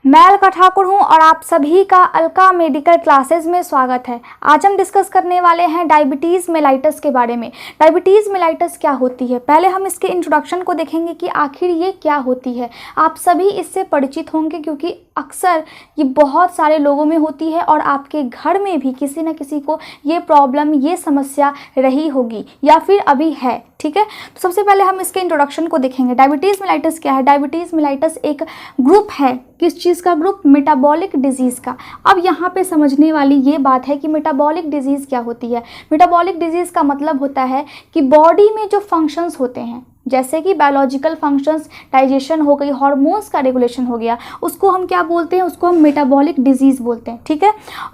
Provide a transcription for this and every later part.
मैं अलका ठाकुर हूं और आप सभी का अलका मेडिकल क्लासेस में स्वागत है। आज हम डिस्कस करने वाले हैं डायबिटीज़ मेलाइटस के बारे में। डायबिटीज़ मेलाइटस क्या होती है, पहले हम इसके इंट्रोडक्शन को देखेंगे कि आखिर ये क्या होती है। आप सभी इससे परिचित होंगे क्योंकि अक्सर ये बहुत सारे लोगों में होती है और आपके घर में भी किसी न किसी को ये प्रॉब्लम, ये समस्या रही होगी या फिर अभी है। ठीक है, तो सबसे पहले हम इसके इंट्रोडक्शन को देखेंगे। डायबिटीज़ मेलाइटस क्या है? डायबिटीज़ मेलाइटस एक ग्रुप है। किस चीज़ का ग्रुप? मेटाबॉलिक डिजीज़ का। अब यहाँ पे समझने वाली ये बात है कि मेटाबॉलिक डिजीज़ क्या होती है। मेटाबॉलिक डिजीज़ का मतलब होता है कि बॉडी में जो फंक्शंस होते हैं, जैसे कि बायोलॉजिकल फंक्शंस, डाइजेशन हो गई, हार्मोन्स का रेगुलेशन हो गया, उसको हम क्या बोलते हैं? उसको हम मेटाबॉलिक डिजीज़ बोलते हैं। ठीक है,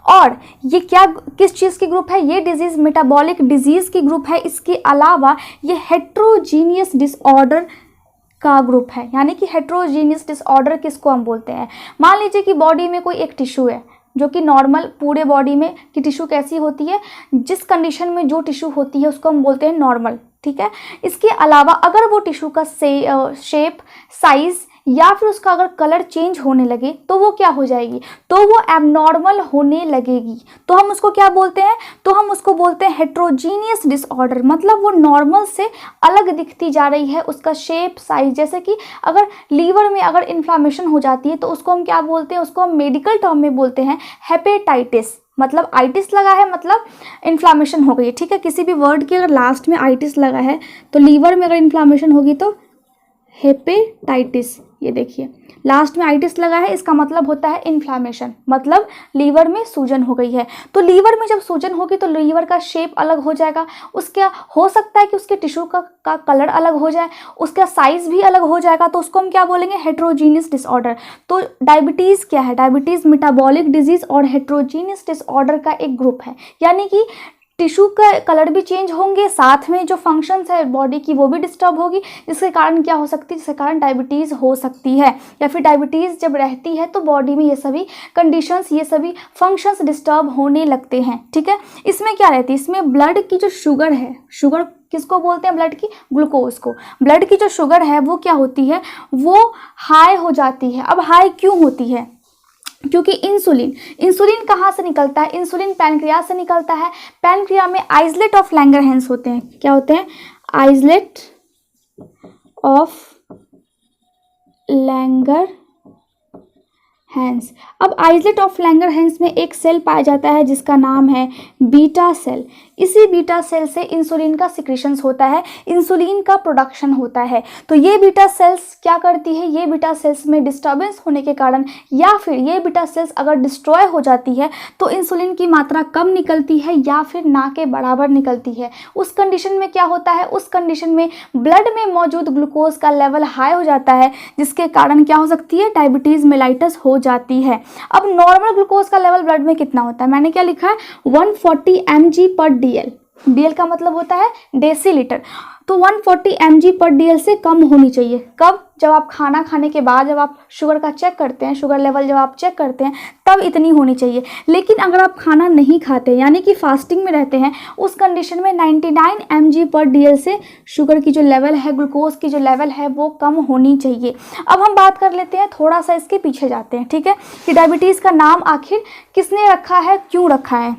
और ये क्या, किस चीज़ की ग्रुप है? ये डिजीज़ मेटाबॉलिक डिजीज़ की ग्रुप है। इसके अलावा ये हेट्रोजीनियस डिसऑर्डर का ग्रुप है। यानी कि हेट्रोजीनियस डिसऑर्डर किसको हम बोलते हैं? मान लीजिए कि बॉडी में कोई एक टिश्यू है जो कि नॉर्मल, पूरे बॉडी में की टिश्यू कैसी होती है, जिस कंडीशन में जो टिश्यू होती है उसको हम बोलते हैं नॉर्मल। ठीक है, इसके अलावा अगर वो टिश्यू का शेप, साइज या फिर उसका अगर कलर चेंज होने लगे तो वो क्या हो जाएगी? तो वो एबनॉर्मल होने लगेगी। तो हम उसको क्या बोलते हैं? तो हम उसको बोलते हैं हेट्रोजीनियस डिसऑर्डर। मतलब वो नॉर्मल से अलग दिखती जा रही है, उसका शेप, साइज। जैसे कि अगर लीवर में अगर इन्फ्लामेशन हो जाती है तो उसको हम क्या बोलते हैं? उसको हम मेडिकल टर्म में बोलते हैं हेपेटाइटिस। मतलब आइटिस लगा है, मतलब इन्फ्लामेशन हो गई है। ठीक है, किसी भी वर्ड के अगर लास्ट में आइटिस लगा है तो लीवर में अगर इन्फ्लामेशन होगी तो हेपेटाइटिस। ये देखिए लास्ट में आइटिस लगा है, इसका मतलब होता है इन्फ्लामेशन, मतलब लीवर में सूजन हो गई है। तो लीवर में जब सूजन होगी तो लीवर का शेप अलग हो जाएगा, उसका हो सकता है कि उसके टिश्यू का कलर अलग हो जाए, उसका साइज भी अलग हो जाएगा। तो उसको हम क्या बोलेंगे? Heterogeneous disorder. तो डायबिटीज़ क्या है? डायबिटीज़ मेटाबॉलिक डिजीज़ और हेट्रोजीनियस डिसऑर्डर का एक ग्रुप है। यानी कि टिश्यू का कलर भी चेंज होंगे, साथ में जो फंक्शंस है बॉडी की वो भी डिस्टर्ब होगी, जिसके कारण क्या हो सकती है? जिसके कारण डायबिटीज़ हो सकती है। या फिर डायबिटीज़ जब रहती है तो बॉडी में ये सभी कंडीशंस, ये सभी फंक्शंस डिस्टर्ब होने लगते हैं। ठीक है, इसमें क्या रहती है? इसमें ब्लड की जो शुगर है, शुगर किसको बोलते हैं? ब्लड की, ग्लूकोज को। ब्लड की जो शुगर है वो क्या होती है? वो हाई हो जाती है। अब हाई क्यों होती है? क्योंकि इंसुलिन कहाँ से निकलता है? इंसुलिन पैनक्रियाज से निकलता है। पैनक्रिया में आइसलेट ऑफ लैंगरहैंस होते हैं। क्या होते हैं? Islet of Langerhans. अब आइसलेट ऑफ लैंगरहैंस में एक सेल पाया जाता है जिसका नाम है बीटा सेल। इसी बीटा सेल से इंसुलिन का सिक्रीशंस होता है, इंसुलिन का प्रोडक्शन होता है। तो ये बीटा सेल्स क्या करती है? ये बीटा सेल्स में डिस्टर्बेंस होने के कारण या फिर ये बीटा सेल्स अगर डिस्ट्रॉय हो जाती है तो इंसुलिन की मात्रा कम निकलती है या फिर ना के बराबर निकलती है। उस कंडीशन में क्या होता है? उस कंडीशन में ब्लड में मौजूद ग्लूकोज का लेवल हाई हो जाता है, जिसके कारण क्या हो सकती है? डायबिटीज़ मेलाइटस हो जाती है। अब नॉर्मल ग्लूकोज का लेवल ब्लड में कितना होता है? मैंने क्या लिखा है? 140 mg/dl। डीएल का मतलब होता है डेसीलीटर। तो 140 mg/dl से कम होनी चाहिए। कब? जब आप खाना खाने के बाद जब आप शुगर का चेक करते हैं, शुगर लेवल जब आप चेक करते हैं तब इतनी होनी चाहिए। लेकिन अगर आप खाना नहीं खाते यानी कि फास्टिंग में रहते हैं, उस कंडीशन में 99 mg/dl से शुगर की जो लेवल है, ग्लूकोज की जो लेवल है वो कम होनी चाहिए। अब हम बात कर लेते हैं, थोड़ा सा इसके पीछे जाते हैं। ठीक है, कि डायबिटीज़ का नाम आखिर किसने रखा है, क्यों रखा है?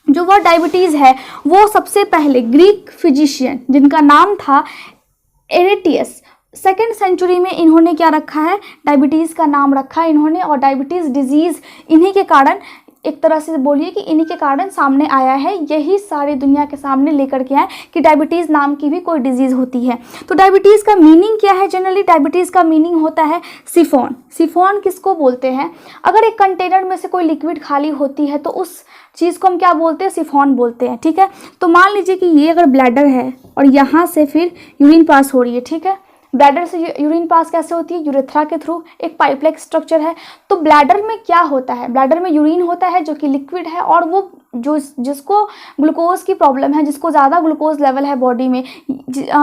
जो वर्ड डायबिटीज़ है वो सबसे पहले ग्रीक फिजिशियन जिनका नाम था एरेटियस, 2nd सेंचुरी में इन्होंने क्या रखा है? डायबिटीज़ का नाम रखा है इन्होंने। और डायबिटीज़ डिजीज़ इन्हीं के कारण, एक तरह से बोलिए कि इन्हीं के कारण सामने आया है। यही सारी दुनिया के सामने लेकर के आए कि डायबिटीज़ नाम की भी कोई डिजीज़ होती है। तो डायबिटीज़ का मीनिंग क्या है? जनरली डायबिटीज़ का मीनिंग होता है सिफॉन। सिफॉन किसको बोलते हैं? अगर एक कंटेनर में से कोई लिक्विड खाली होती है तो उस चीज़ को हम क्या बोलते हैं? सिफॉन बोलते हैं। ठीक है, तो मान लीजिए कि ये अगर ब्लैडर है और यहाँ से फिर यूरिन पास हो रही है। ठीक है, ब्लैडर से यूरिन पास कैसे होती है? यूरेथ्रा के थ्रू। एक पाइपलाइक स्ट्रक्चर है। तो ब्लैडर में क्या होता है? ब्लैडर में यूरिन होता है जो कि लिक्विड है, और वो जिसको ग्लूकोज की प्रॉब्लम है, जिसको ज़्यादा ग्लूकोज लेवल है बॉडी में,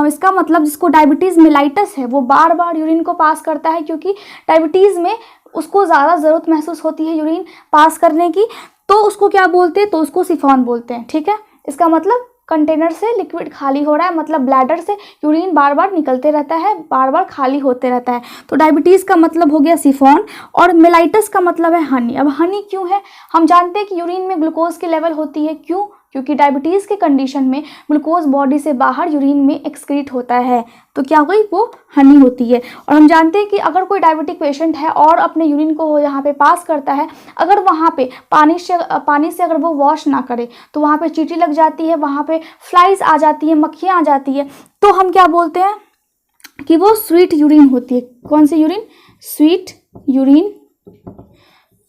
इसका मतलब जिसको डायबिटीज़ मेलाइटस है, वो बार बार यूरिन को पास करता है क्योंकि डायबिटीज़ में उसको ज़्यादा ज़रूरत महसूस होती है यूरिन पास करने की। तो उसको क्या बोलते हैं? तो उसको सिफॉन बोलते हैं। ठीक है, इसका मतलब कंटेनर से लिक्विड खाली हो रहा है, मतलब ब्लैडर से यूरिन बार बार निकलते रहता है, बार बार खाली होते रहता है। तो डायबिटीज़ का मतलब हो गया सिफोन, और मेलाइटस का मतलब है हनी। अब हनी क्यों है? हम जानते हैं कि यूरिन में ग्लूकोज की लेवल होती है, क्यों? क्योंकि डायबिटीज़ के कंडीशन में ग्लूकोज बॉडी से बाहर यूरिन में एक्सक्रीट होता है, तो क्या हो गई, वो हनी होती है। और हम जानते हैं कि अगर कोई डायबिटिक पेशेंट है और अपने यूरिन को यहाँ पे पास करता है, अगर वहाँ पे पानी से अगर वो वॉश ना करे तो वहाँ पे चींटी लग जाती है, वहाँ पे फ्लाइज आ जाती है, मक्खियाँ आ जाती है, तो हम क्या बोलते हैं कि वो स्वीट यूरिन होती है। कौन सी यूरिन? Sweet urine.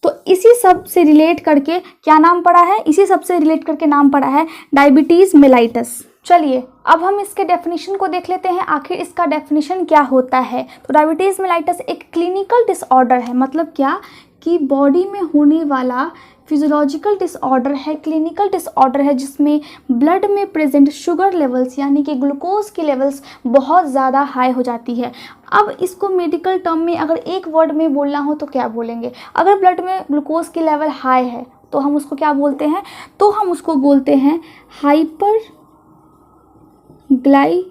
तो इसी सब से रिलेट करके क्या नाम पड़ा है? इसी सब से रिलेट करके नाम पड़ा है डायबिटीज़ मेलाइटस। चलिए अब हम इसके डेफिनेशन को देख लेते हैं, आखिर इसका डेफिनेशन क्या होता है। तो डायबिटीज़ मेलाइटस एक क्लिनिकल डिसऑर्डर है, मतलब क्या कि बॉडी में होने वाला फिजियोलॉजिकल डिसऑर्डर है, क्लिनिकल डिसऑर्डर है, जिसमें ब्लड में प्रेजेंट शुगर लेवल्स यानी कि ग्लूकोज की लेवल्स बहुत ज़्यादा हाई हो जाती है। अब इसको मेडिकल टर्म में अगर एक वर्ड में बोलना हो तो क्या बोलेंगे? अगर ब्लड में ग्लूकोज की लेवल हाई है तो हम उसको क्या बोलते हैं? तो हम उसको बोलते हैं हाइपर ग्लाइसीमिया।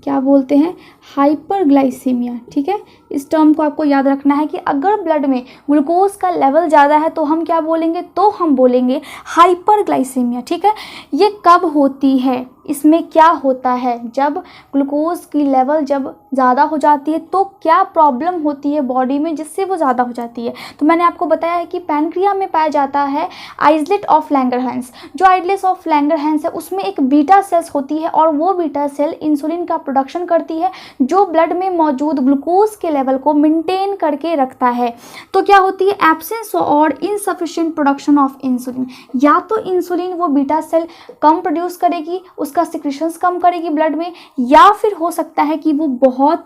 क्या बोलते हैं? हाइपरग्लाइसीमिया। ठीक है, इस टर्म को आपको याद रखना है कि अगर ब्लड में ग्लूकोज का लेवल ज़्यादा है तो हम क्या बोलेंगे? तो हम बोलेंगे हाइपरग्लाइसीमिया। ठीक है, ये कब होती है? इसमें क्या होता है? जब ग्लूकोज की लेवल जब ज़्यादा हो जाती है तो क्या प्रॉब्लम होती है बॉडी में जिससे वो ज़्यादा हो जाती है? तो मैंने आपको बताया है कि पैनक्रिया में पाया जाता है आइसलेट ऑफ लैंगरहैंस। जो आइसलेट ऑफ लैंगरहैंस है उसमें एक बीटा सेल्स होती है और वो बीटा सेल इंसुलिन का प्रोडक्शन करती है जो ब्लड में मौजूद ग्लूकोज के लेवल को मेंटेन करके रखता है। तो क्या होती है? एब्सेंस और इनसफिशिएंट प्रोडक्शन ऑफ इंसुलिन। या तो इंसुलिन वो बीटा सेल कम प्रोड्यूस करेगी, उसका सिक्रीशंस कम करेगी ब्लड में, या फिर हो सकता है कि वो बहुत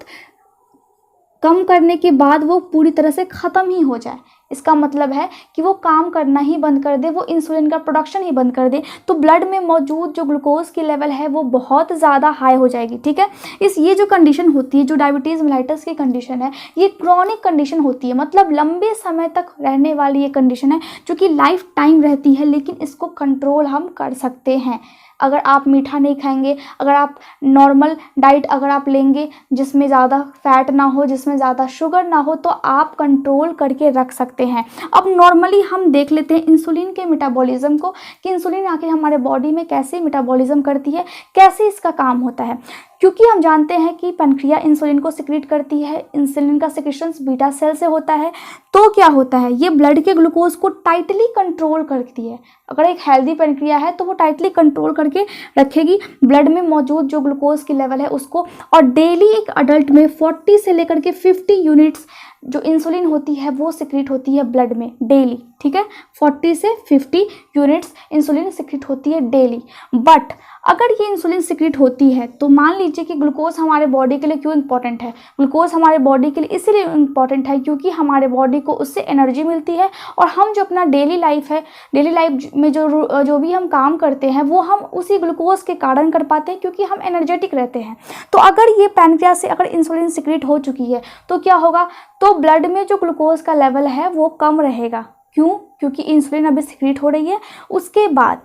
कम करने के बाद वो पूरी तरह से ख़त्म ही हो जाए। इसका मतलब है कि वो काम करना ही बंद कर दे, वो इंसुलिन का प्रोडक्शन ही बंद कर दे, तो ब्लड में मौजूद जो ग्लूकोज की लेवल है वो बहुत ज़्यादा हाई हो जाएगी। ठीक है, ये जो कंडीशन होती है, जो डायबिटीज़ मेलाइटस की कंडीशन है, ये क्रॉनिक कंडीशन होती है, मतलब लंबे समय तक रहने वाली ये कंडीशन है जो कि लाइफ टाइम रहती है, लेकिन इसको कंट्रोल हम कर सकते हैं। अगर आप मीठा नहीं खाएंगे, अगर आप नॉर्मल डाइट अगर आप लेंगे जिसमें ज़्यादा फैट ना हो, जिसमें ज़्यादा शुगर ना हो, तो आप कंट्रोल करके रख सकते हैं। अब नॉर्मली हम देख लेते हैं इंसुलिन के मेटाबॉलिज्म को, कि इंसुलिन आखिर हमारे बॉडी में कैसे मेटाबॉलिज्म करती है, कैसे इसका काम होता है। क्योंकि हम जानते हैं कि पैनक्रिया इंसुलिन को सिक्रीट करती है, इंसुलिन का सिक्रीशंस बीटा सेल से होता है, तो क्या होता है, ये ब्लड के ग्लूकोज को टाइटली कंट्रोल करती है। अगर एक हेल्दी पैनक्रिया है तो वो टाइटली कंट्रोल करके रखेगी ब्लड में मौजूद जो ग्लूकोज की लेवल है उसको, और डेली एक अडल्ट में 40 से लेकर के 50 यूनिट्स जो इंसुलिन होती है वो सिक्रीट होती है ब्लड में डेली। ठीक है, 40 से 50 यूनिट्स इंसुलिन सिक्रीट होती है डेली। बट अगर ये इंसुलिन सिक्रीट होती है तो मान लीजिए कि ग्लूकोज हमारे बॉडी के लिए क्यों इंपॉर्टेंट है? ग्लूकोज हमारे बॉडी के लिए इसलिए इंपॉर्टेंट है क्योंकि हमारे बॉडी को उससे एनर्जी मिलती है, और हम जो अपना डेली लाइफ है, डेली लाइफ में जो भी हम काम करते हैं वो हम उसी ग्लूकोज के कारण कर पाते हैं क्योंकि हम एनर्जेटिक रहते हैं। तो अगर ये पैनक्रियास से अगर इंसुलिन सिक्रीट हो चुकी है तो क्या होगा? तो ब्लड में जो ग्लूकोज का लेवल है वो कम रहेगा। क्यों? क्योंकि इंसुलिन अभी सिक्रीट हो रही है। उसके बाद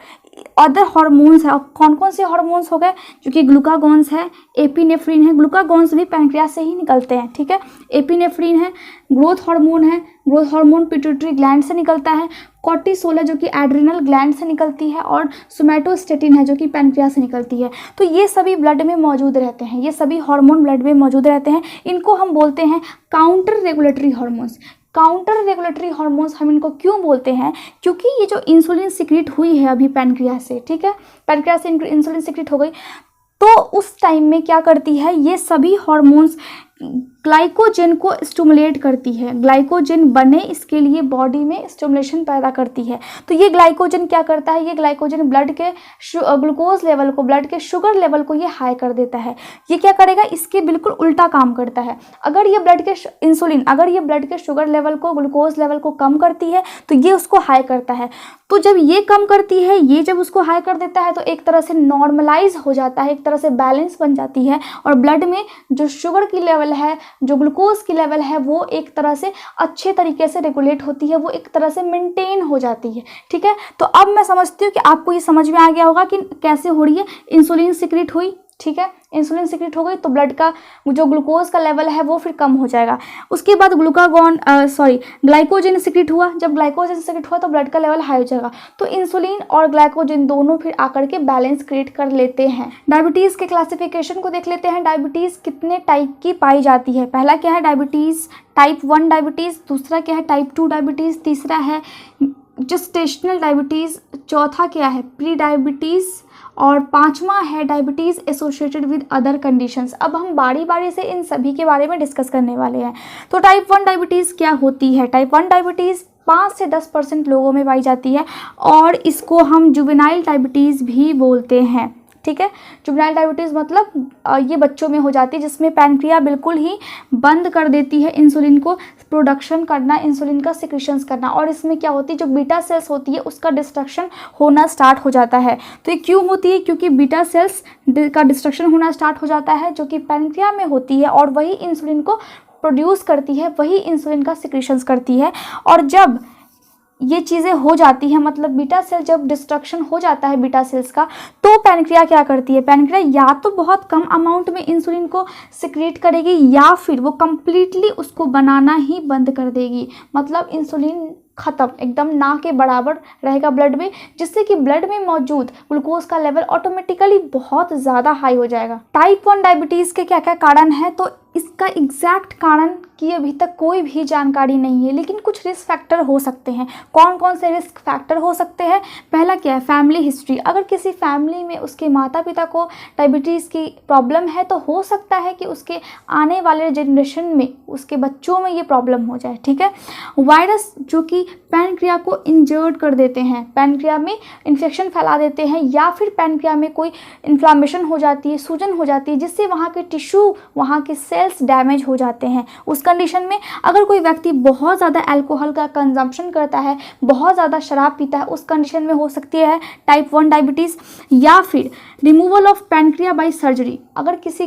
अदर हार्मोन्स है, कौन कौन से हार्मोन्स हो गए? जो कि ग्लूकागॉन्स है, एपिनेफ्रिन है, ग्लूकागॉन्स भी पैनक्रियास से ही निकलते हैं। ठीक है, एपिनेफ्रिन है, ग्रोथ हार्मोन है, ग्रोथ हार्मोन पिट्यूटरी ग्लैंड से निकलता है, कॉर्टिसोल है जो कि एड्रिनल ग्लैंड से निकलती है, और सोमैटोस्टेटिन है जो कि पैनक्रियास से निकलती है। तो ये सभी ब्लड में मौजूद रहते हैं, ये सभी हार्मोन ब्लड में मौजूद रहते हैं। इनको हम बोलते हैं counter regulatory hormones. Counter regulatory hormones हम इनको क्यों बोलते हैं? क्योंकि ये जो इंसुलिन सिक्रीट हुई है अभी पैनक्रियास से, ठीक है, पैनक्रियास से इंसुलिन सिक्रीट हो गई, तो उस टाइम में क्या करती है, ये सभी हार्मोन्स ग्लाइकोजन को स्टिमुलेट करती है। ग्लाइकोजन बने इसके लिए बॉडी में स्टिमुलेशन पैदा करती है। तो ये ग्लाइकोजन क्या करता है? ये ग्लाइकोजन ब्लड के ग्लूकोज लेवल को, ब्लड के शुगर लेवल को ये हाई कर देता है। ये क्या करेगा? इसके बिल्कुल उल्टा काम करता है। अगर ये ब्लड के इंसुलिन अगर ये ब्लड के शुगर लेवल को, ग्लूकोज लेवल को कम करती है तो ये उसको हाई करता है। तो जब ये कम करती है, ये जब उसको हाई कर देता है तो एक तरह से नॉर्मलाइज हो जाता है, एक तरह से बैलेंस बन जाती है, और ब्लड में जो शुगर की लेवल है, जो ग्लूकोज की लेवल है वो एक तरह से अच्छे तरीके से रेगुलेट होती है, वो एक तरह से मेंटेन हो जाती है। ठीक है, तो अब मैं समझती हूँ कि आपको ये समझ में आ गया होगा कि कैसे हो रही है। इंसुलिन सिक्रीट हुई, ठीक है, इंसुलिन सिक्रीट हो गई तो ब्लड का जो ग्लूकोज का लेवल है वो फिर कम हो जाएगा। उसके बाद ग्लाइकोजन सिक्रीट हुआ। जब ग्लाइकोजन सिक्रीट हुआ तो ब्लड का लेवल हाई हो जाएगा। तो इंसुलिन और ग्लाइकोजन दोनों फिर आकर के बैलेंस क्रिएट कर लेते हैं। डायबिटीज़ के क्लासिफिकेशन को देख लेते हैं। डायबिटीज़ कितने टाइप की पाई जाती है? पहला क्या है डायबिटीज़ टाइप 1 डायबिटीज़, दूसरा क्या है टाइप 2 डायबिटीज़, तीसरा है जेस्टेशनल डायबिटीज़, चौथा क्या है प्री डायबिटीज़ और पांचवा है diabetes associated with other conditions. अब हम बारी बारी से इन सभी के बारे में डिस्कस करने वाले हैं। तो टाइप 1 डायबिटीज़ क्या होती है? टाइप 1 डायबिटीज़ 5 से 10% लोगों में पाई जाती है और इसको हम जुवेनाइल डायबिटीज़ भी बोलते हैं। ठीक है, जुवेनाइल डायबिटीज़ मतलब ये बच्चों में हो जाती है जिसमें पैनक्रिया बिल्कुल ही बंद कर देती है इंसुलिन को प्रोडक्शन करना, इंसुलिन का सिक्रीशंस करना, और इसमें क्या होती है जो बीटा सेल्स होती है उसका डिस्ट्रक्शन होना स्टार्ट हो जाता है। तो ये क्यों होती है? क्योंकि बीटा सेल्स का डिस्ट्रक्शन होना स्टार्ट हो जाता है जो कि पैनक्रिया में होती है और वही इंसुलिन को प्रोड्यूस करती है, वही इंसुलिन का सिक्रीशंस करती है। और जब ये चीज़ें हो जाती हैं, मतलब बीटा सेल जब डिस्ट्रक्शन हो जाता है बीटा सेल्स का, तो पैनक्रिया क्या करती है? पैनक्रिया या तो बहुत कम अमाउंट में इंसुलिन को सिक्रीट करेगी या फिर वो कम्प्लीटली उसको बनाना ही बंद कर देगी। मतलब इंसुलिन ख़त्म, एकदम ना के बराबर रहेगा ब्लड में, जिससे कि ब्लड में मौजूद ग्लूकोज का लेवल ऑटोमेटिकली बहुत ज़्यादा हाई हो जाएगा। टाइप 1 डायबिटीज़ के क्या क्या कारण है? तो इसका एग्जैक्ट कारण की अभी तक कोई भी जानकारी नहीं है, लेकिन कुछ रिस्क फैक्टर हो सकते हैं। कौन कौन से रिस्क फैक्टर हो सकते हैं? पहला क्या है फैमिली हिस्ट्री। अगर किसी फैमिली में उसके माता पिता को डायबिटीज़ की प्रॉब्लम है तो हो सकता है कि उसके आने वाले जनरेशन में उसके बच्चों में ये प्रॉब्लम हो जाए। ठीक है, वायरस जो कि पैनक्रिया को इंजर्ड कर देते हैं, पैनक्रिया में इन्फेक्शन फैला देते हैं, या फिर पैनक्रिया में कोई इन्फ्लामेशन हो जाती है, सूजन हो जाती है, जिससे वहाँ के टिश्यू, वहाँ के सेल्स डैमेज हो जाते हैं। उस कंडीशन में अगर कोई व्यक्ति बहुत ज़्यादा अल्कोहल का कंजम्पशन करता है, बहुत ज़्यादा शराब पीता है, उस कंडीशन में हो सकती है टाइप 1 डायबिटीज़। या फिर removal of pancreas by surgery. अगर किसी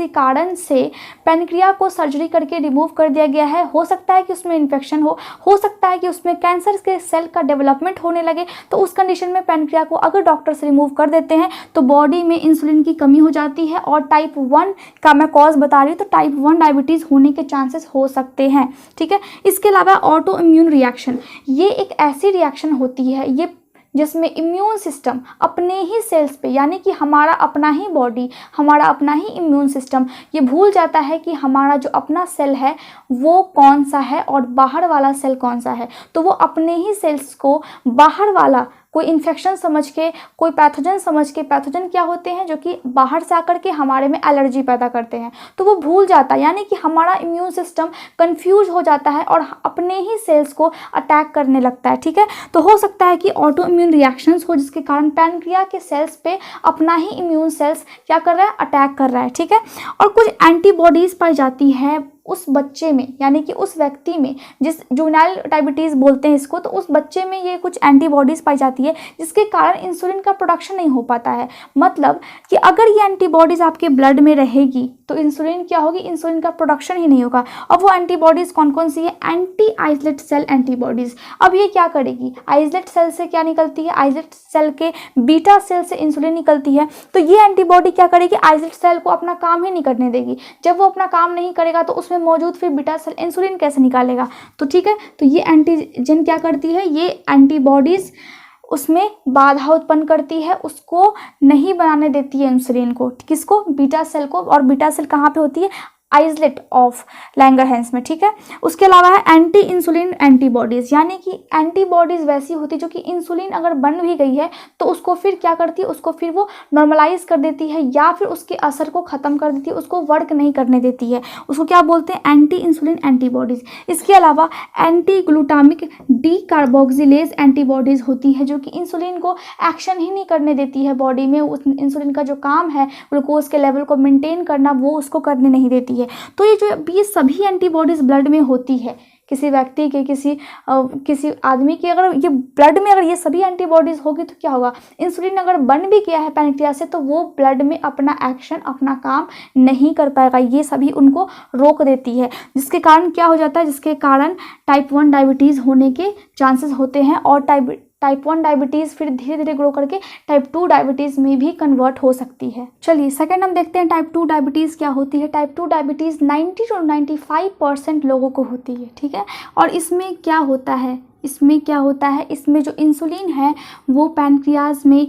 कारण से पैनक्रिया को सर्जरी करके रिमूव कर दिया गया है, हो सकता है कि उसमें इन्फेक्शन हो सकता है कि उसमें कैंसर के सेल का डेवलपमेंट होने लगे, तो उस कंडीशन में पैनक्रिया को अगर डॉक्टर्स रिमूव कर देते हैं तो बॉडी में इंसुलिन की कमी हो जाती है और टाइप 1 का मैं कॉज बता रही हूँ, तो टाइप 1 डायबिटीज़ होने के चांसेस हो सकते हैं। ठीक है, इसके अलावा ऑटो इम्यून रिएक्शन, ये एक ऐसी रिएक्शन होती है ये जिसमें इम्यून सिस्टम अपने ही सेल्स पे, यानी कि हमारा अपना ही बॉडी, हमारा अपना ही इम्यून सिस्टम ये भूल जाता है कि हमारा जो अपना सेल है वो कौन सा है और बाहर वाला सेल कौन सा है। तो वो अपने ही सेल्स को बाहर वाला कोई इन्फेक्शन समझ के, कोई पैथोजन समझ के, पैथोजन क्या होते हैं जो कि बाहर से आकर के हमारे में एलर्जी पैदा करते हैं, तो वो भूल जाता है, यानी कि हमारा इम्यून सिस्टम कंफ्यूज हो जाता है और अपने ही सेल्स को अटैक करने लगता है। ठीक है, तो हो सकता है कि ऑटो इम्यून रिएक्शंस हो जिसके कारण पैनक्रिया के सेल्स पे अपना ही इम्यून सेल्स क्या कर रहा है? अटैक कर रहा है। ठीक है, और कुछ एंटीबॉडीज़ पाई जाती है उस बच्चे में, यानी कि उस व्यक्ति में जिस जुवेनाइल डायबिटीज़ बोलते हैं इसको, तो उस बच्चे में ये कुछ एंटीबॉडीज़ पाई जाती है जिसके कारण इंसुलिन का प्रोडक्शन नहीं हो पाता है। मतलब कि अगर ये एंटीबॉडीज़ आपके ब्लड में रहेगी तो इंसुलिन क्या होगी? इंसुलिन का प्रोडक्शन ही नहीं होगा। अब वो एंटीबॉडीज़ कौन कौन सी है? Anti islet cell antibodies. अब ये क्या करेगी? आइसलेट सेल से क्या निकलती है? आइसलेट सेल के बीटा सेल से इंसुलिन निकलती है, तो ये एंटीबॉडी क्या करेगी? आइसलेट सेल को अपना काम ही नहीं करने देगी। जब वो अपना काम नहीं करेगा तो उसमें मौजूद फिर बीटा सेल इंसुलिन कैसे निकालेगा? तो ठीक है, तो ये एंटीजन क्या करती है? ये एंटीबॉडीज़ उसमें बाधा उत्पन्न करती है, उसको नहीं बनाने देती है इंसुलिन को। किसको? बीटा सेल को। और बीटा सेल कहाँ पे होती है? आइसलेट ऑफ लैंगरहैंस में। ठीक है, उसके अलावा है एंटी इंसुलिन एंटीबॉडीज़, यानी कि एंटीबॉडीज़ वैसी होती है जो कि इंसुलिन अगर बन भी गई है तो उसको फिर क्या करती है? उसको फिर वो नॉर्मलाइज कर देती है या फिर उसके असर को ख़त्म कर देती है, उसको वर्क नहीं करने देती है। उसको क्या बोलते हैं? Anti insulin antibodies. इसके अलावा anti glutamic D carboxylase antibodies होती है जो कि इंसुलिन को एक्शन ही नहीं करने देती है बॉडी में। उस इंसुलिन का जो काम है ग्लूकोज के लेवल को मेंटेन करना, वो उसको करने नहीं देती है। तो ये सभी एंटीबॉडीज़ ब्लड में होती है, किसी व्यक्ति के, किसी आदमी की अगर ये ब्लड में अगर ये सभी एंटीबॉडीज़ होगी तो क्या होगा, इंसुलिन अगर बन भी गया है पैनक्रियास से तो वो ब्लड में अपना एक्शन, अपना काम नहीं कर पाएगा, ये सभी उनको रोक देती है, जिसके कारण क्या हो जाता है, जिसके कारण टाइप 1 डायबिटीज़ होने के चांसेस होते हैं और टाइप 1 डायबिटीज़ फिर धीरे धीरे ग्रो करके टाइप 2 डायबिटीज़ में भी कन्वर्ट हो सकती है। चलिए सेकंड हम देखते हैं टाइप 2 डायबिटीज़ क्या होती है। टाइप 2 डायबिटीज़ 90 to 95% लोगों को होती है, ठीक है। और इसमें क्या होता है, इसमें जो इंसुलिन है वो पैनक्रियाज में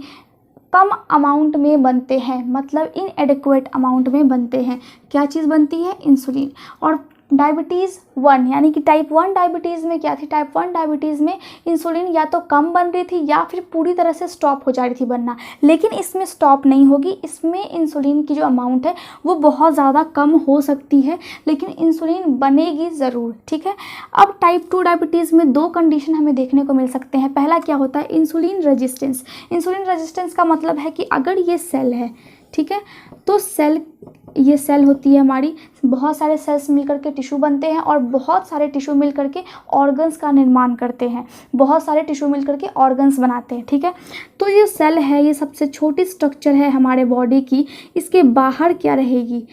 कम अमाउंट में बनते हैं, मतलब इनएडिक्वेट अमाउंट में बनते हैं। क्या चीज़ बनती है, इंसुलिन। और डायबिटीज़ 1 यानी कि टाइप 1 डायबिटीज़ में क्या थी, टाइप 1 डायबिटीज़ में इंसुलिन या तो कम बन रही थी या फिर पूरी तरह से स्टॉप हो जा रही थी बनना, लेकिन इसमें स्टॉप नहीं होगी, इसमें इंसुलिन की जो अमाउंट है वो बहुत ज़्यादा कम हो सकती है, लेकिन इंसुलिन बनेगी ज़रूर, ठीक है। अब टाइप 2 डायबिटीज़ में 2 कंडीशन हमें देखने को मिल सकते हैं। पहला क्या होता है, इंसुलिन रेजिस्टेंस। इंसुलिन रेजिस्टेंस का मतलब है कि अगर ये सेल है, ठीक है, तो ये सेल होती है हमारी, बहुत सारे सेल्स मिलकर के टिश्यू बनते हैं और बहुत सारे टिश्यू मिलकर के ऑर्गन्स का निर्माण करते हैं, बहुत सारे टिश्यू मिलकर के ऑर्गन्स बनाते हैं, ठीक है। तो ये सेल है, ये सबसे छोटी स्ट्रक्चर है हमारे बॉडी की। इसके बाहर क्या रहेगी,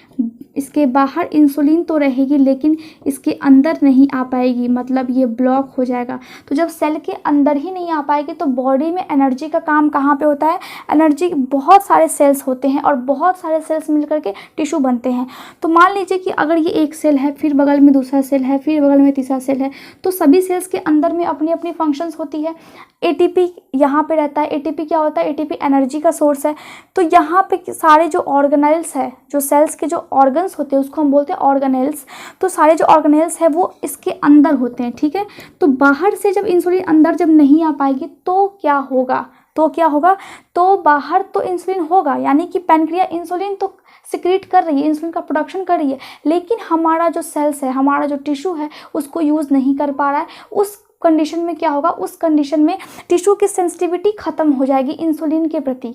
इसके बाहर इंसुलिन तो रहेगी लेकिन इसके अंदर नहीं आ पाएगी, मतलब ये ब्लॉक हो जाएगा। तो जब सेल के अंदर ही नहीं आ पाएगी तो बॉडी में एनर्जी का काम कहाँ पे होता है, एनर्जी, बहुत सारे सेल्स होते हैं और बहुत सारे सेल्स मिलकर के टिश्यू बनते हैं। तो मान लीजिए कि अगर ये एक सेल है, फिर बगल में दूसरा सेल है, फिर बगल में तीसरा सेल है, तो सभी सेल्स के अंदर में अपनी अपनी फंक्शंस होती है। एटीपी यहाँ पे रहता है। एटीपी क्या होता है, एटीपी एनर्जी का सोर्स है। तो यहाँ पे सारे जो ऑर्गेनेल्स है, जो सेल्स के जो ऑर्गन्स होते हैं उसको हम बोलते हैं ऑर्गेनेल्स। तो सारे जो ऑर्गेनेल्स है वो इसके अंदर होते हैं, ठीक है। तो बाहर से जब इंसुलिन अंदर जब नहीं आ पाएगी तो क्या होगा, तो बाहर तो इंसुलिन होगा, यानी कि पैनक्रिया इंसुलिन तो सिक्रीट कर रही है, इंसुलिन का प्रोडक्शन कर रही है, लेकिन हमारा जो सेल्स है, हमारा जो टिश्यू है उसको यूज़ नहीं कर पा रहा है। उस कंडीशन में क्या होगा, उस कंडीशन में टिश्यू की सेंसिटिविटी खत्म हो जाएगी इंसुलिन के प्रति।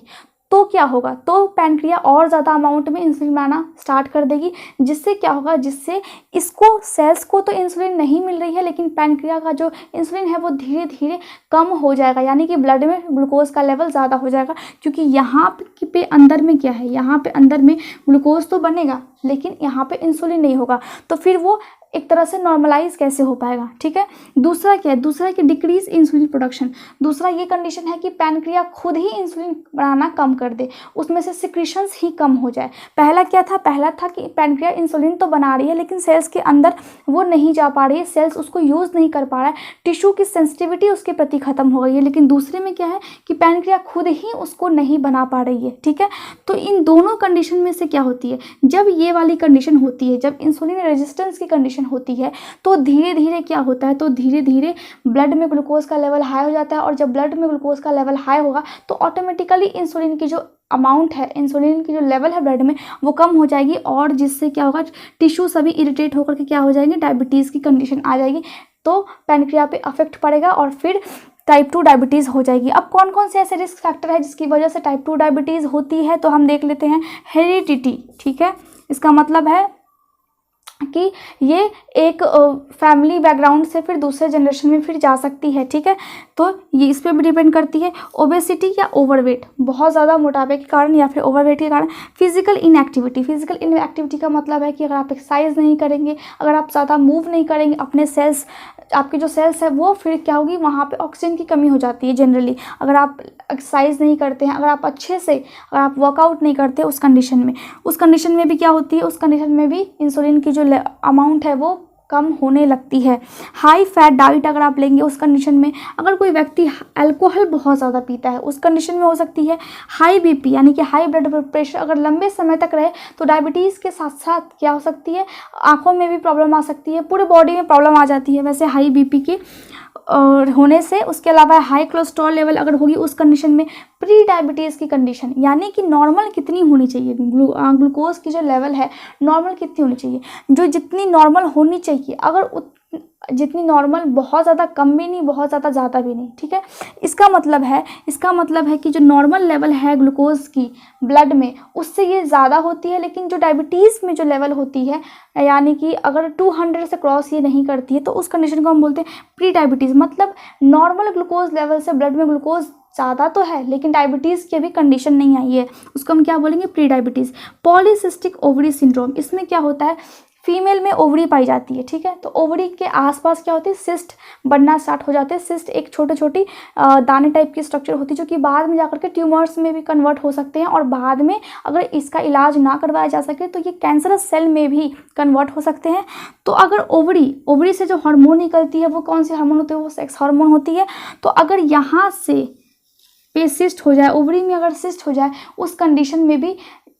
तो क्या होगा, तो पैनक्रिया और ज़्यादा अमाउंट में इंसुलिन बनाना स्टार्ट कर देगी, जिससे क्या होगा, जिससे इसको सेल्स को तो इंसुलिन नहीं मिल रही है लेकिन पैनक्रिया का जो इंसुलिन है वो धीरे धीरे कम हो जाएगा, यानी कि ब्लड में ग्लूकोज का लेवल ज़्यादा हो जाएगा। क्योंकि यहाँ पे अंदर में क्या है, यहाँ पे अंदर में ग्लूकोज तो बनेगा लेकिन यहाँ पे इंसुलिन नहीं होगा, तो फिर वो एक तरह से नॉर्मलाइज कैसे हो पाएगा, ठीक है। दूसरा क्या है, दूसरा है कि डिक्रीज इंसुलिन प्रोडक्शन। दूसरा ये कंडीशन है कि पैनक्रिया खुद ही इंसुलिन बनाना कम कर दे, उसमें से सिक्रीशंस ही कम हो जाए। पहला क्या था, पहला था कि पैनक्रिया इंसुलिन तो बना रही है लेकिन सेल्स के अंदर वो नहीं जा पा रही है, सेल्स उसको यूज़ नहीं कर पा रहा है, टिश्यू की सेंसिटिविटी उसके प्रति खत्म हो गई है। लेकिन दूसरे में क्या है कि पैनक्रिया खुद ही उसको नहीं बना पा रही है, ठीक है। तो इन दोनों कंडीशन में से क्या होती है, जब ये वाली कंडीशन होती है, जब इंसुलिन रेजिस्टेंस की कंडीशन होती है तो धीरे धीरे क्या होता है, तो धीरे धीरे ब्लड में ग्लूकोज का लेवल हाई हो जाता है। और जब ब्लड में ग्लूकोज का लेवल हाई होगा तो ऑटोमेटिकली इंसुलिन की जो अमाउंट है, इंसुलिन की जो लेवल है ब्लड में वो कम हो जाएगी, और जिससे क्या होगा, टिश्यू सभी इरिटेट होकर के क्या हो जाएंगे, डायबिटीज़ की कंडीशन आ जाएगी। तो पैनक्रिया पे अफेक्ट पड़ेगा और फिर टाइप 2 डायबिटीज़ हो जाएगी। अब कौन कौन से ऐसे रिस्क फैक्टर है जिसकी वजह से टाइप 2 डायबिटीज़ होती है, तो हम देख लेते हैं। हेरिडिटी, ठीक है, इसका मतलब है कि ये एक फैमिली बैकग्राउंड से फिर दूसरे जनरेशन में फिर जा सकती है, ठीक है। तो ये इस पर भी डिपेंड करती है। ओबेसिटी या ओवरवेट, बहुत ज़्यादा मोटापे के कारण या फिर ओवरवेट के कारण। फिजिकल इनएक्टिविटी, फिजिकल इनएक्टिविटी का मतलब है कि अगर आप एक्सरसाइज नहीं करेंगे, अगर आप ज़्यादा मूव नहीं करेंगे, अपने सेल्स, आपके जो सेल्स है वो फिर क्या होगी, वहाँ पे ऑक्सीजन की कमी हो जाती है जनरली। अगर आप एक्सरसाइज नहीं करते हैं, अगर आप अच्छे से, अगर आप वर्कआउट नहीं करते उस कंडीशन में भी क्या होती है, उस कंडीशन में भी इंसुलिन की जो अमाउंट है वो कम होने लगती है। हाई फैट डाइट अगर आप लेंगे उस कंडीशन में, अगर कोई व्यक्ति अल्कोहल बहुत ज़्यादा पीता है उस कंडीशन में हो सकती है। हाई बीपी यानी कि हाई ब्लड प्रेशर अगर लंबे समय तक रहे तो डायबिटीज़ के साथ साथ क्या हो सकती है, आँखों में भी प्रॉब्लम आ सकती है, पूरे बॉडी में प्रॉब्लम आ जाती है वैसे हाई बीपी के होने से। उसके अलावा हाई कोलेस्ट्रॉल लेवल अगर होगी उस कंडीशन में, प्री डायबिटीज़ की कंडीशन, यानी कि नॉर्मल कितनी होनी चाहिए, ग्लूकोज की जो लेवल है नॉर्मल कितनी होनी चाहिए, जो जितनी नॉर्मल होनी चाहिए, अगर जितनी नॉर्मल, बहुत ज़्यादा कम भी नहीं, बहुत ज़्यादा भी नहीं, ठीक है। इसका मतलब है कि जो नॉर्मल लेवल है ग्लूकोज की ब्लड में उससे ये ज़्यादा होती है, लेकिन जो डायबिटीज़ में जो लेवल होती है, यानी कि अगर 200 से क्रॉस ये नहीं करती है तो उस कंडीशन को हम बोलते हैं प्री डायबिटीज़। मतलब नॉर्मल ग्लूकोज लेवल से ब्लड में ग्लूकोज ज़्यादा तो है लेकिन डायबिटीज़ की अभी कंडीशन नहीं आई है, उसको हम क्या बोलेंगे, pre diabetes. Polycystic ovary syndrome, इसमें क्या होता है, फीमेल में ओवरी पाई जाती है, ठीक है। तो ओवरी के आसपास क्या होती है, सिस्ट बनना स्टार्ट हो जाते हैं। सिस्ट एक छोटी दाने टाइप की स्ट्रक्चर होती है जो कि बाद में जाकर के ट्यूमर्स में भी कन्वर्ट हो सकते हैं, और बाद में अगर इसका इलाज ना करवाया जा सके तो ये कैंसरस सेल में भी कन्वर्ट हो सकते हैं। तो अगर ओवरी से जो हार्मोन निकलती है वो कौन सी हार्मोन होती है, वो सेक्स हार्मोन होती है। तो अगर यहाँ से पे सिस्ट हो जाए, ओवरी में अगर सिस्ट हो जाए, उस कंडीशन में भी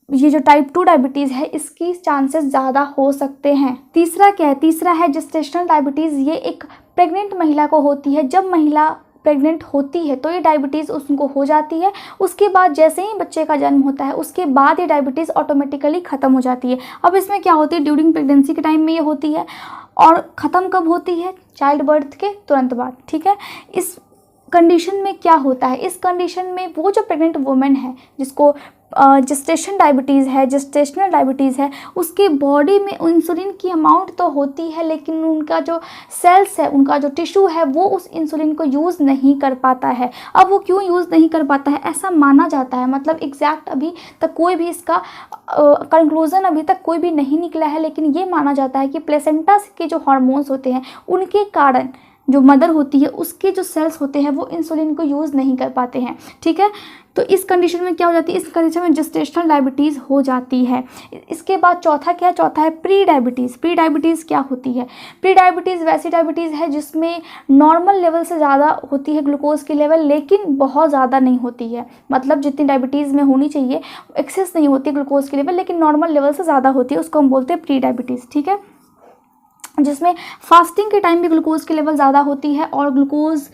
ये जो टाइप 2 डायबिटीज़ है इसकी चांसेस ज़्यादा हो सकते हैं। तीसरा है जेस्टेशनल डायबिटीज़। ये एक प्रेग्नेंट महिला को होती है। जब महिला प्रेग्नेंट होती है तो ये डायबिटीज़ उसको हो जाती है। उसके बाद जैसे ही बच्चे का जन्म होता है उसके बाद ये डायबिटीज़ ऑटोमेटिकली ख़त्म हो जाती है। अब इसमें क्या होती है, ड्यूरिंग प्रेगनेंसी के टाइम में ये होती है और ख़त्म कब होती है, चाइल्ड बर्थ के तुरंत बाद, ठीक है। इस कंडीशन में क्या होता है, इस कंडीशन में वो जो प्रेग्नेंट वुमेन है जिसको जेस्टेशनल डायबिटीज़ है, उसके बॉडी में इंसुलिन की अमाउंट तो होती है लेकिन उनका जो सेल्स है, उनका जो टिश्यू है वो उस इंसुलिन को यूज़ नहीं कर पाता है। अब वो क्यों यूज़ नहीं कर पाता है, ऐसा माना जाता है, मतलब एग्जैक्ट अभी तक कोई भी इसका कंक्लूज़न अभी तक कोई भी नहीं निकला है, लेकिन ये माना जाता है कि प्लेसेंटा के जो हार्मोन्स होते हैं उनके कारण जो मदर होती है उसके जो सेल्स होते हैं वो इंसुलिन को यूज़ नहीं कर पाते हैं, ठीक है। तो इस कंडीशन में क्या हो जाती है, इस कंडीशन में जेस्टेशनल डायबिटीज़ हो जाती है। इसके बाद चौथा है प्री डायबिटीज़ क्या होती है, प्री डायबिटीज़ वैसी डायबिटीज़ है जिसमें नॉर्मल लेवल से ज़्यादा होती है ग्लूकोज की लेवल, लेकिन बहुत ज़्यादा नहीं होती है। मतलब जितनी डायबिटीज़ में होनी चाहिए एक्सेस नहीं होती ग्लूकोज की लेवल, लेकिन नॉर्मल लेवल से ज़्यादा होती है, उसको हम बोलते हैं प्री डायबिटीज़, ठीक है। जिसमें फास्टिंग के टाइम भी ग्लूकोज की लेवल ज़्यादा होती है और ग्लूकोज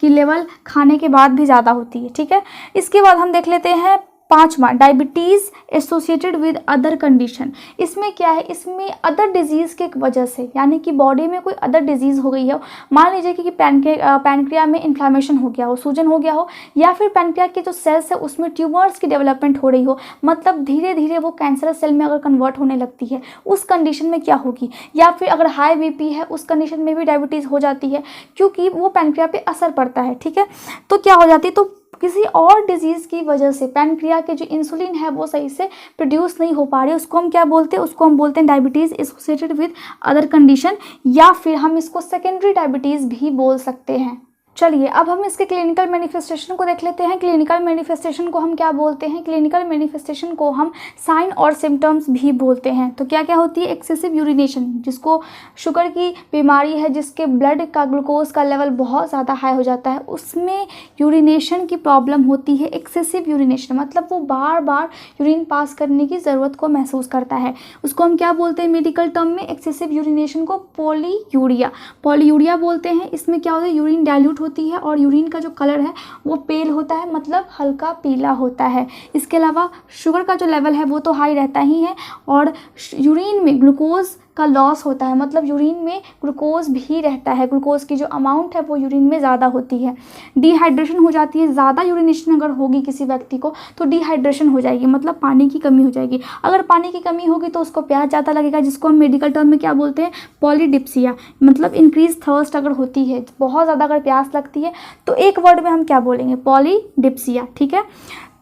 की लेवल खाने के बाद भी ज़्यादा होती है, ठीक है। इसके बाद हम देख लेते हैं 5वां, diabetes associated with other condition. इसमें क्या है, इसमें अदर डिजीज़ के वजह से, यानी कि बॉडी में कोई अदर डिजीज़ हो गई है, मान लीजिए कि पैनक्रिया में इन्फ्लामेशन हो गया हो, सूजन हो गया हो, या फिर पैनक्रिया के जो सेल्स है उसमें ट्यूमर्स की डेवलपमेंट हो रही हो, मतलब धीरे धीरे वो कैंसरस सेल में अगर कन्वर्ट होने लगती है, उस कंडीशन में क्या होगी। या फिर अगर हाई बीपी है उस कंडीशन में भी डायबिटीज़ हो जाती है क्योंकि वो पैनक्रिया पे असर पड़ता है, ठीक है। तो क्या हो जाती है, तो किसी और डिजीज़ की वजह से पैनक्रिया के जो इंसुलिन है वो सही से प्रोड्यूस नहीं हो पा रही है, उसको हम क्या बोलते हैं, उसको हम बोलते हैं diabetes associated with other condition, या फिर हम इसको सेकेंडरी डायबिटीज़ भी बोल सकते हैं। चलिए अब हम इसके क्लिनिकल मैनिफेस्टेशन को देख लेते हैं। क्लिनिकल मैनिफेस्टेशन को हम क्या बोलते हैं, क्लिनिकल मैनिफेस्टेशन को हम साइन और सिम्टम्स भी बोलते हैं। तो क्या क्या होती है, एक्सेसिव यूरिनेशन, जिसको शुगर की बीमारी है, जिसके ब्लड का ग्लूकोज का लेवल बहुत ज़्यादा हाई हो जाता है, उसमें यूरिनेशन की प्रॉब्लम होती है। एक्सेसिव यूरिनेशन मतलब वो बार बार यूरिन पास करने की ज़रूरत को महसूस करता है, उसको हम क्या बोलते हैं मेडिकल टर्म में, एक्सेसिव यूरिनेशन को पॉलीयूरिया बोलते हैं। इसमें क्या होता है, यूरिन डाइल्यूट होती है और यूरिन का जो कलर है वो पेल होता है, मतलब हल्का पीला होता है। इसके अलावा शुगर का जो लेवल है वो तो हाई रहता ही है, और यूरिन में ग्लूकोज का लॉस होता है, मतलब यूरिन में ग्लूकोज भी रहता है, ग्लूकोज की जो अमाउंट है वो यूरिन में ज़्यादा होती है। डिहाइड्रेशन हो जाती है, ज़्यादा यूरिनेशन अगर होगी किसी व्यक्ति को तो डिहाइड्रेशन हो जाएगी, मतलब पानी की कमी हो जाएगी। अगर पानी की कमी होगी तो उसको प्यास ज़्यादा लगेगा, जिसको हम मेडिकल टर्म में क्या बोलते हैं, पॉलीडिप्सिया, मतलब इंक्रीज थर्स्ट अगर होती है, बहुत ज़्यादा अगर प्यास लगती है तो एक वर्ड में हम क्या बोलेंगे, पॉलीडिप्सिया, ठीक है।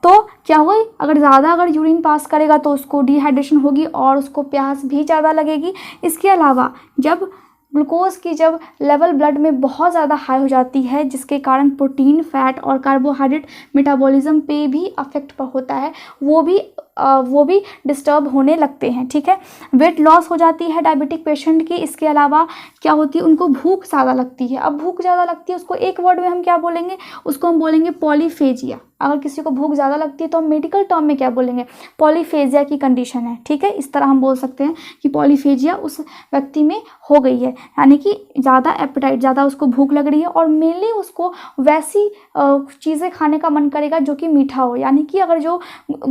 तो क्या हुआ, अगर यूरिन पास करेगा तो उसको डिहाइड्रेशन होगी और उसको प्यास भी ज़्यादा लगेगी। इसके अलावा जब ग्लूकोज की जब लेवल ब्लड में बहुत ज़्यादा हाई हो जाती है, जिसके कारण प्रोटीन, फैट और कार्बोहाइड्रेट मेटाबॉलिज्म पे भी अफेक्ट होता है, वो भी डिस्टर्ब होने लगते हैं, ठीक है। वेट लॉस हो जाती है डायबिटिक पेशेंट की। इसके अलावा क्या होती है, उनको भूख ज़्यादा लगती है। अब भूख ज़्यादा लगती है उसको एक वर्ड में हम क्या बोलेंगे, उसको हम बोलेंगे पॉलीफेजिया। अगर किसी को भूख ज़्यादा लगती है तो हम मेडिकल टर्म में क्या बोलेंगे, पॉलीफेजिया की कंडीशन है, ठीक है। इस तरह हम बोल सकते हैं कि पॉलीफेजिया उस व्यक्ति में हो गई है, यानी कि ज़्यादा एपेटाइट, ज़्यादा उसको भूख लग रही है और मेनली उसको वैसी चीज़ें खाने का मन करेगा जो कि मीठा हो, यानी कि अगर जो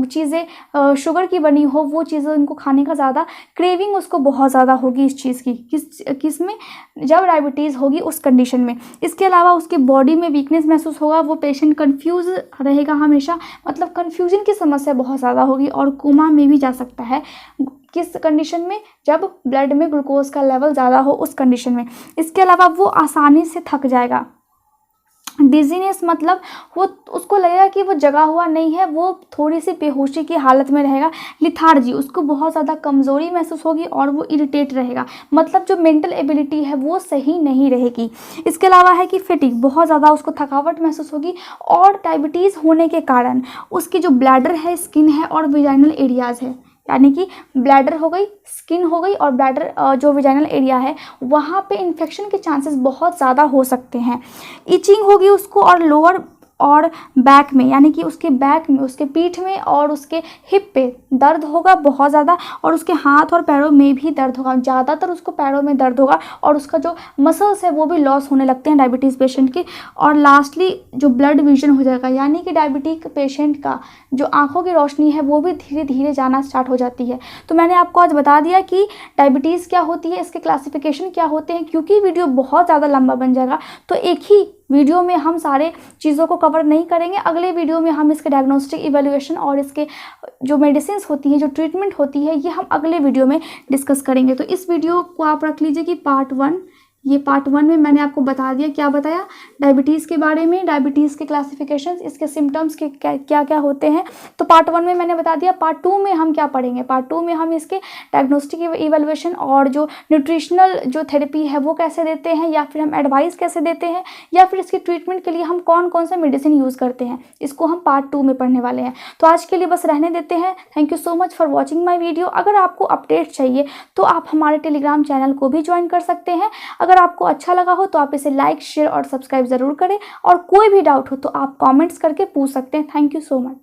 चीज़ें शुगर की बनी हो वो चीज़ें उनको खाने का ज़्यादा क्रेविंग उसको बहुत ज़्यादा होगी इस चीज़ की, किस में, जब डायबिटीज़ होगी उस कंडीशन में। इसके अलावा उसकी बॉडी में वीकनेस महसूस होगा, वो पेशेंट कंफ्यूज रहेगा हमेशा, मतलब कंफ्यूजन की समस्या बहुत ज़्यादा होगी और कोमा में भी जा सकता है। किस कंडीशन में, जब ब्लड में ग्लूकोज का लेवल ज़्यादा हो उस कंडीशन में। इसके अलावा वो आसानी से थक जाएगा। डिजीनेस मतलब वो, उसको लगेगा कि वो जगा हुआ नहीं है, वो थोड़ी सी बेहोशी की हालत में रहेगा। लिथार्जी, उसको बहुत ज़्यादा कमज़ोरी महसूस होगी और वो इरिटेट रहेगा, मतलब जो मेंटल एबिलिटी है वो सही नहीं रहेगी। इसके अलावा है कि फैटिग, बहुत ज़्यादा उसको थकावट महसूस होगी और डायबिटीज़ होने के कारण उसकी जो ब्लैडर है, स्किन है और विजाइनल एरियाज़ है, यानी कि ब्लैडर हो गई, स्किन हो गई और ब्लैडर जो विजाइनल एरिया है वहाँ पे इन्फेक्शन के चांसेस बहुत ज़्यादा हो सकते हैं। इचिंग होगी उसको और लोअर और बैक में, यानी कि उसके बैक में, उसके पीठ में और उसके हिप पे दर्द होगा बहुत ज़्यादा और उसके हाथ और पैरों में भी दर्द होगा, ज़्यादातर उसको पैरों में दर्द होगा और उसका जो मसल्स है वो भी लॉस होने लगते हैं डायबिटीज़ पेशेंट के। और लास्टली जो ब्लड विजन हो जाएगा, यानी कि डायबिटिक पेशेंट का जो आंखों की रोशनी है वो भी धीरे धीरे जाना स्टार्ट हो जाती है। तो मैंने आपको आज बता दिया कि डायबिटीज़ क्या होती है, इसके क्लासिफिकेशन क्या होते हैं। क्योंकि वीडियो बहुत ज़्यादा लंबा बन जाएगा तो एक ही वीडियो में हम सारे चीज़ों को कवर नहीं करेंगे। अगले वीडियो में हम इसके डायग्नोस्टिक इवैल्यूएशन और इसके जो मेडिसिन होती है, जो ट्रीटमेंट होती है, ये हम अगले वीडियो में डिस्कस करेंगे। तो इस वीडियो को आप रख लीजिए कि पार्ट 1, ये पार्ट 1 में मैंने आपको बता दिया, क्या बताया, डायबिटीज़ के बारे में, डायबिटीज़ के क्लासिफिकेशंस, इसके सिम्टम्स के क्या क्या होते हैं। तो पार्ट 1 में मैंने बता दिया। पार्ट 2 में हम क्या पढ़ेंगे, पार्ट 2 में हम इसके डायग्नोस्टिक इवैल्यूएशन और जो न्यूट्रिशनल जो थेरेपी है वो कैसे देते हैं, या फिर हम एडवाइस कैसे देते हैं, या फिर इसके ट्रीटमेंट के लिए हम कौन कौन से मेडिसिन यूज़ करते हैं, इसको हम पार्ट 2 में पढ़ने वाले हैं। तो आज के लिए बस रहने देते हैं। Thank you so much for watching my video. अगर आपको अपडेट चाहिए तो आप हमारे टेलीग्राम चैनल को भी ज्वाइन कर सकते हैं। अगर आपको अच्छा लगा हो तो आप इसे लाइक, शेयर और सब्सक्राइब ज़रूर करें और कोई भी डाउट हो तो आप कमेंट्स करके पूछ सकते हैं। Thank you so much.